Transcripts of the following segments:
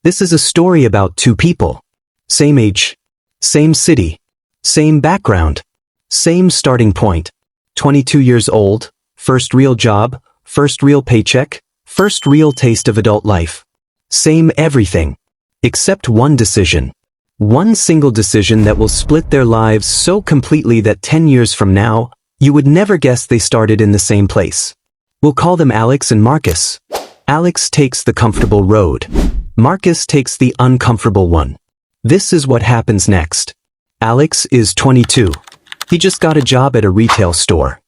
This is a story about two people. Same age, same city, same background, same starting point. 22 years old, first real job, first real paycheck, first real taste of adult life. Same everything. Except one decision. One single decision that will split their lives so completely that 10 years from now, you would never guess they started in the same place. We'll call them Alex and Marcus. Alex takes the comfortable road. Marcus takes the uncomfortable one. This is what happens next. Alex is 22. He just got a job at a retail store.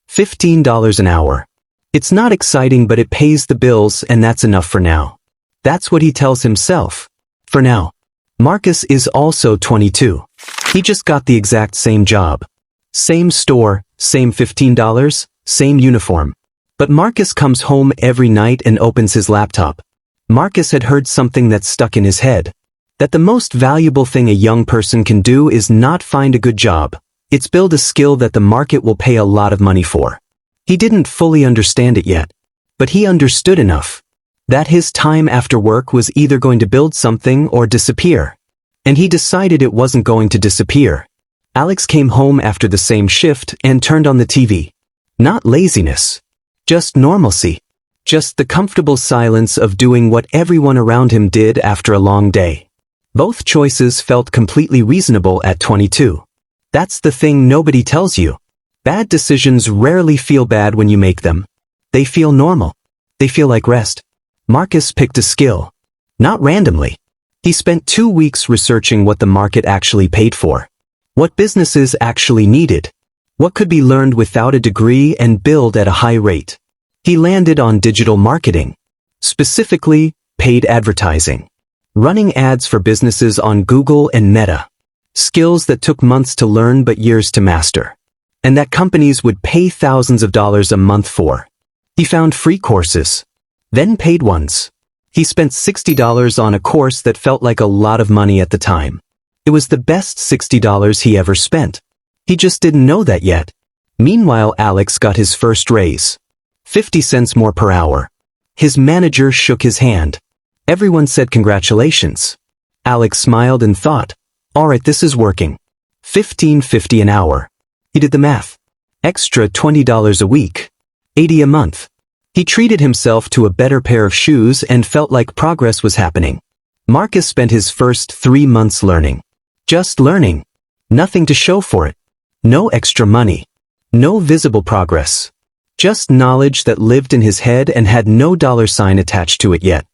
$15 an hour. It's not exciting, but it pays the bills, and that's enough for now. That's what he tells himself. For now. Marcus is also 22. He just got the exact same job. Same store, same $15, same uniform. But Marcus comes home every night and opens his laptop. Marcus had heard something that stuck in his head. That the most valuable thing a young person can do is not find a good job. It's build a skill that the market will pay a lot of money for. He didn't fully understand it yet. But he understood enough. That his time after work was either going to build something or disappear. And he decided it wasn't going to disappear. Alex came home after the same shift and turned on the TV. Not laziness. Just normalcy. Just the comfortable silence of doing what everyone around him did after a long day. Both choices felt completely reasonable at 22. That's the thing nobody tells you. Bad decisions rarely feel bad when you make them. They feel normal. They feel like rest. Marcus picked a skill. Not randomly. He spent 2 weeks researching what the market actually paid for. What businesses actually needed. What could be learned without a degree and billed at a high rate. He landed on digital marketing. Specifically, paid advertising. Running ads for businesses on Google and Meta. Skills that took months to learn but years to master. And that companies would pay thousands of dollars a month for. He found free courses. Then paid ones. He spent $60 on a course that felt like a lot of money at the time. It was the best $60 he ever spent. He just didn't know that yet. Meanwhile, Alex got his first raise. 50 cents more per hour. His manager shook his hand. Everyone said congratulations. Alex smiled and thought, alright, this is working. $15.50 an hour. He did the math. Extra $20 a week. $80 a month. He treated himself to a better pair of shoes and felt like progress was happening. Marcus spent his first 3 months learning. Just learning. Nothing to show for it. No extra money. No visible progress. Just knowledge that lived in his head and had no dollar sign attached to it yet.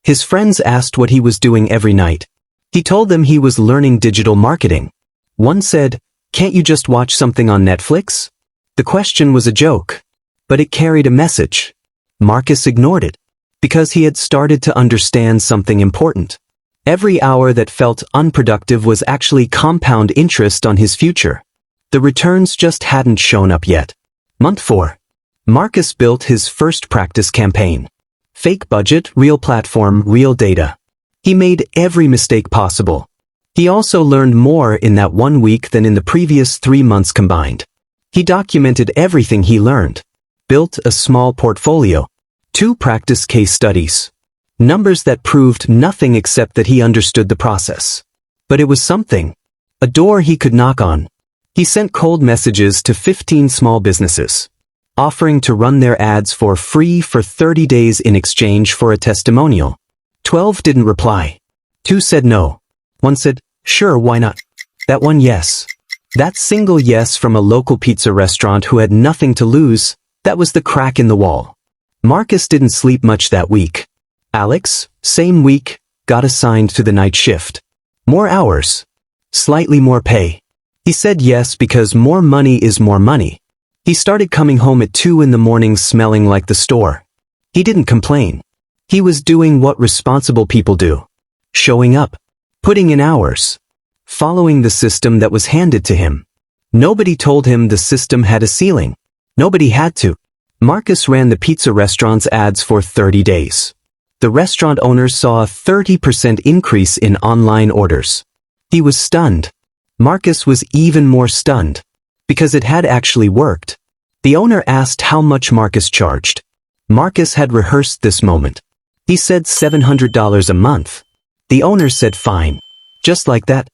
His friends asked what he was doing every night. He told them he was learning digital marketing. One said, "Can't you just watch something on Netflix?" The question was a joke. But it carried a message. Marcus ignored it. Because he had started to understand something important. Every hour that felt unproductive was actually compound interest on his future. The returns just hadn't shown up yet. Month 4. Marcus built his first practice campaign. Fake budget, real platform, real data. He made every mistake possible. He also learned more in that 1 week than in the previous 3 months combined. He documented everything he learned. Built a small portfolio. 2 practice case studies. Numbers that proved nothing except that he understood the process. But it was something. A door he could knock on. He sent cold messages to 15 small businesses, offering to run their ads for free for 30 days in exchange for a testimonial. 12 didn't reply. 2 said no. 1 said, "Sure, why not?" That one, yes. That single yes from a local pizza restaurant who had nothing to lose, that was the crack in the wall. Marcus didn't sleep much that week. Alex, same week, got assigned to the night shift. More hours. Slightly more pay. He said yes because more money is more money. He started coming home at 2 in the morning smelling like the store. He didn't complain. He was doing what responsible people do. Showing up. Putting in hours. Following the system that was handed to him. Nobody told him the system had a ceiling. Nobody had to. Marcus ran the pizza restaurant's ads for 30 days. The restaurant owners saw a 30% increase in online orders. He was stunned. Marcus was even more stunned. Because it had actually worked. The owner asked how much Marcus charged. Marcus had rehearsed this moment. He said $700 a month. The owner said fine. Just like that.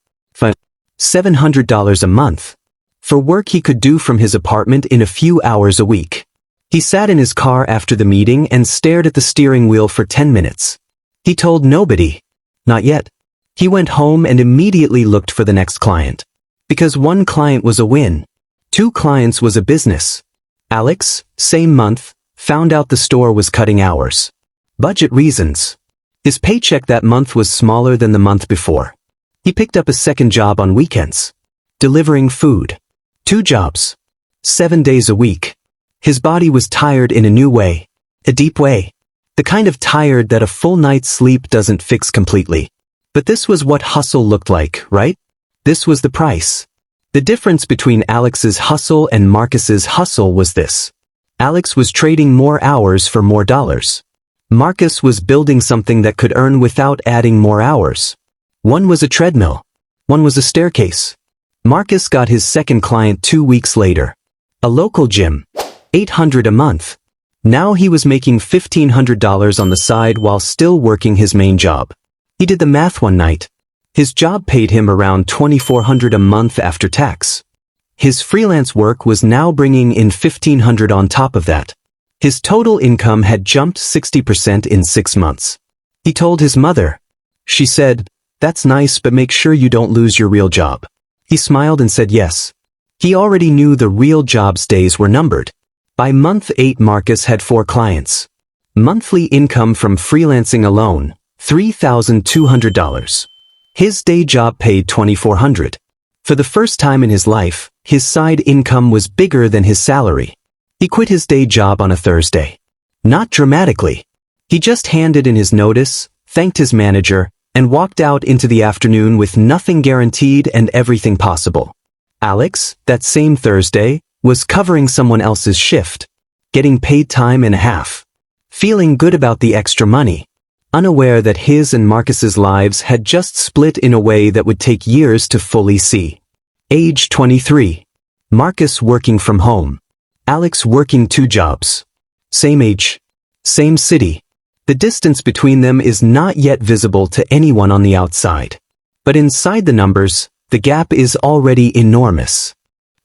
$700 a month. For work he could do from his apartment in a few hours a week. He sat in his car after the meeting and stared at the steering wheel for 10 minutes. He told nobody. Not yet. He went home and immediately looked for the next client. Because one client was a win. 2 clients was a business. Alex, same month, found out the store was cutting hours. Budget reasons. His paycheck that month was smaller than the month before. He picked up a second job on weekends. Delivering food. 2 jobs. 7 days a week. His body was tired in a new way. A deep way. The kind of tired that a full night's sleep doesn't fix completely. But this was what hustle looked like, right? This was the price. The difference between Alex's hustle and Marcus's hustle was this. Alex was trading more hours for more dollars. Marcus was building something that could earn without adding more hours. One was a treadmill. One was a staircase. Marcus got his second client 2 weeks later. A local gym. $800 a month. Now he was making $1,500 on the side while still working his main job. He did the math one night. His job paid him around $2,400 a month after tax. His freelance work was now bringing in $1,500 on top of that. His total income had jumped 60% in 6 months. He told his mother. She said, "That's nice, but make sure you don't lose your real job." He smiled and said yes. He already knew the real job's days were numbered. By month 8 Marcus had 4 clients. Monthly income from freelancing alone, $3,200. His day job paid $2,400. For the first time in his life, his side income was bigger than his salary. He quit his day job on a Thursday. Not dramatically. He just handed in his notice, thanked his manager, and walked out into the afternoon with nothing guaranteed and everything possible. Alex, that same Thursday, was covering someone else's shift, getting paid time and a half, feeling good about the extra money, unaware that his and Marcus's lives had just split in a way that would take years to fully see. Age 23. Marcus working from home. Alex working 2 jobs. Same age. Same city. The distance between them is not yet visible to anyone on the outside. But inside the numbers, the gap is already enormous.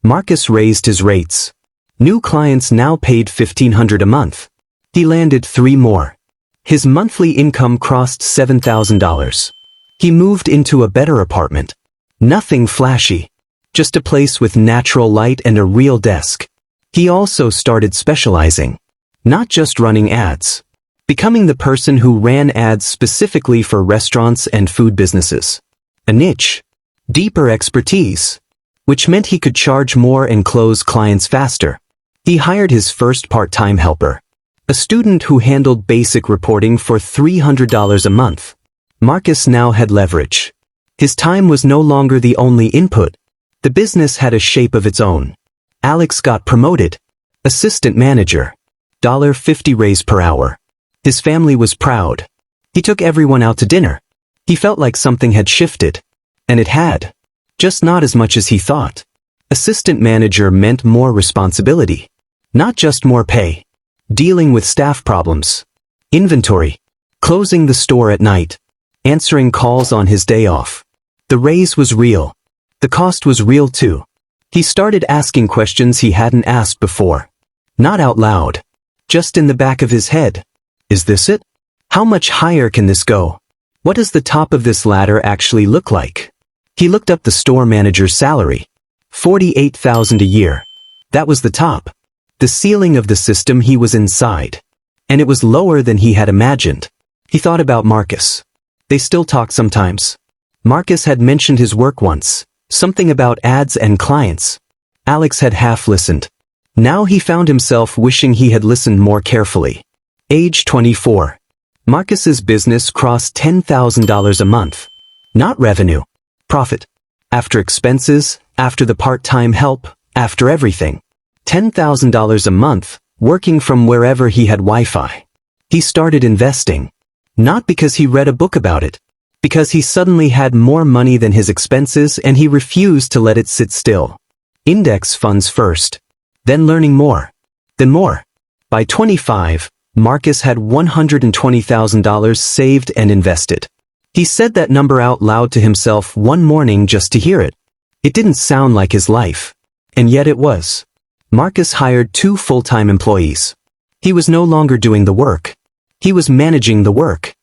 Marcus raised his rates. New clients now paid $1,500 a month. He landed 3 more. His monthly income crossed $7,000. He moved into a better apartment. Nothing flashy. Just a place with natural light and a real desk. He also started specializing. Not just running ads. Becoming the person who ran ads specifically for restaurants and food businesses. A niche. Deeper expertise. Which meant he could charge more and close clients faster. He hired his first part-time helper. A student who handled basic reporting for $300 a month. Marcus now had leverage. His time was no longer the only input. The business had a shape of its own. Alex got promoted. Assistant manager. $50 raise per hour. His family was proud. He took everyone out to dinner. He felt like something had shifted. And it had. Just not as much as he thought. Assistant manager meant more responsibility. Not just more pay. Dealing with staff problems. Inventory. Closing the store at night. Answering calls on his day off. The raise was real. The cost was real too. He started asking questions he hadn't asked before. Not out loud. Just in the back of his head. Is this it? How much higher can this go? What does the top of this ladder actually look like? He looked up the store manager's salary. $48,000 a year. That was the top. The ceiling of the system he was inside. And it was lower than he had imagined. He thought about Marcus. They still talk sometimes. Marcus had mentioned his work once. Something about ads and clients. Alex had half listened. Now he found himself wishing he had listened more carefully. Age 24. Marcus's business crossed $10,000 a month. Not revenue. Profit. After expenses, after the part-time help, after everything. $10,000 a month, working from wherever he had Wi-Fi. He started investing. Not because he read a book about it. Because he suddenly had more money than his expenses and he refused to let it sit still. Index funds first. Then learning more. Then more. By 25, Marcus had $120,000 saved and invested. He said that number out loud to himself one morning just to hear it. It didn't sound like his life. And yet it was. Marcus hired 2 full-time employees. He was no longer doing the work. He was managing the work.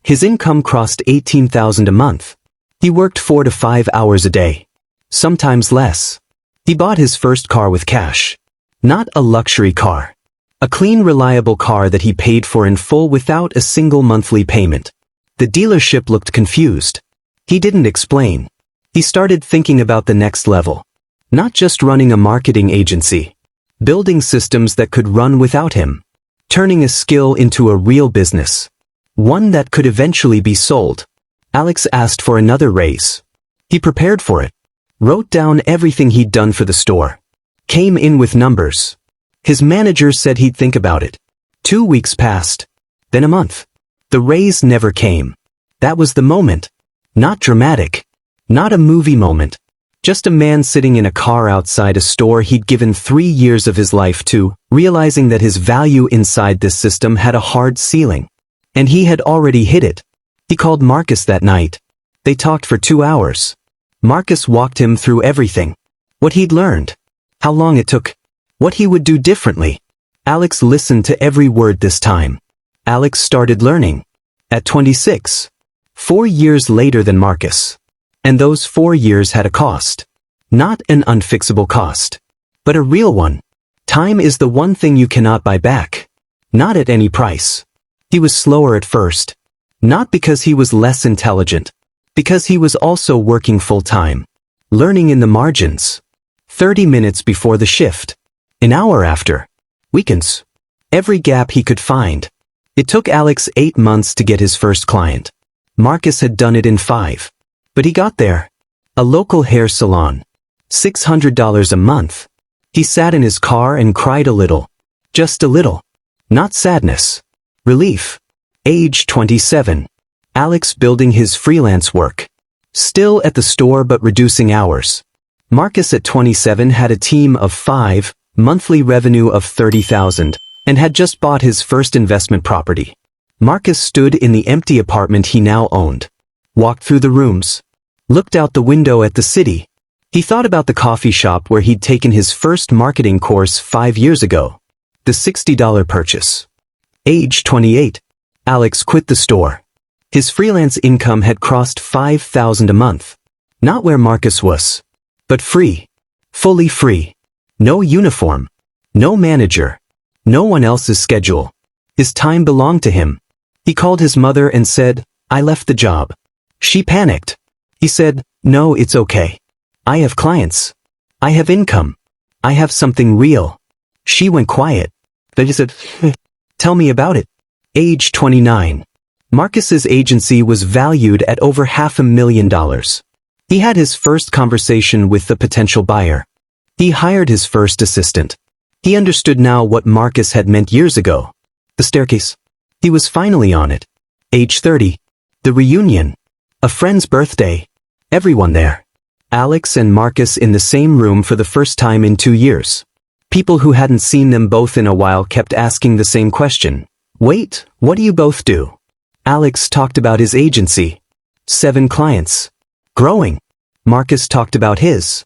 His income crossed $18,000 a month. He worked 4 to 5 hours a day. Sometimes less. He bought his first car with cash. Not a luxury car. A clean, reliable car that he paid for in full without a single monthly payment. The dealership looked confused. He didn't explain. He started thinking about the next level. Not just running a marketing agency. Building systems that could run without him. Turning a skill into a real business. One that could eventually be sold. Alex asked for another raise. He prepared for it. Wrote down everything he'd done for the store. Came in with numbers. His manager said he'd think about it. 2 weeks passed. Then a month. The raise never came. That was the moment. Not dramatic. Not a movie moment. Just a man sitting in a car outside a store he'd given 3 years of his life to, realizing that his value inside this system had a hard ceiling. And he had already hit it. He called Marcus that night. They talked for 2 hours. Marcus walked him through everything. What he'd learned. How long it took. What he would do differently. Alex listened to every word this time. Alex started learning. At 26. 4 years later than Marcus. And those 4 years had a cost. Not an unfixable cost. But a real one. Time is the one thing you cannot buy back. Not at any price. He was slower at first. Not because he was less intelligent. Because he was also working full-time. Learning in the margins. 30 minutes before the shift. An hour after. Weekends. Every gap he could find. It took Alex 8 months to get his first client. Marcus had done it in 5. But he got there. A local hair salon. $600 a month. He sat in his car and cried a little. Just a little. Not sadness. Relief. Age 27. Alex building his freelance work. Still at the store but reducing hours. Marcus at 27 had a team of 5, monthly revenue of $30,000, and had just bought his first investment property. Marcus stood in the empty apartment he now owned. Walked through the rooms. Looked out the window at the city. He thought about the coffee shop where he'd taken his first marketing course 5 years ago. The $60 purchase. Age 28. Alex quit the store. His freelance income had crossed $5,000 a month. Not where Marcus was. But free. Fully free. No uniform. No manager. No one else's schedule. His time belonged to him. He called his mother and said, "I left the job." She panicked. He said, "No, it's okay. I have clients. I have income. I have something real." She went quiet. Then he said, "Tell me about it." Age 29. Marcus's agency was valued at over $500,000. He had his first conversation with the potential buyer. He hired his first assistant. He understood now what Marcus had meant years ago. The staircase. He was finally on it. Age 30. The reunion. A friend's birthday. Everyone there. Alex and Marcus in the same room for the first time in 2 years. People who hadn't seen them both in a while kept asking the same question. "Wait, what do you both do?" Alex talked about his agency. 7 clients. Growing. Marcus talked about his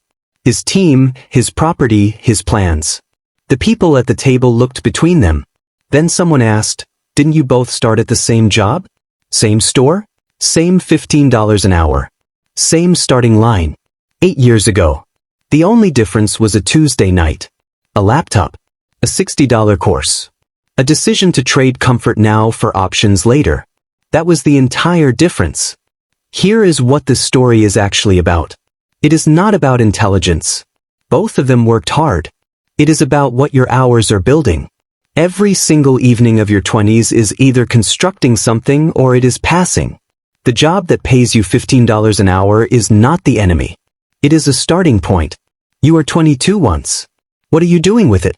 team, his property, his plans. The people at the table looked between them. Then someone asked, "Didn't you both start at the same job? Same store? Same $15 an hour. Same starting line. 8 years ago. The only difference was a Tuesday night. A laptop. A $60 course. A decision to trade comfort now for options later. That was the entire difference. Here is what this story is actually about. It is not about intelligence. Both of them worked hard. It is about what your hours are building. Every single evening of your 20s is either constructing something or it is passing. The job that pays you $15 an hour is not the enemy. It is a starting point. You were 22 once. What are you doing with it?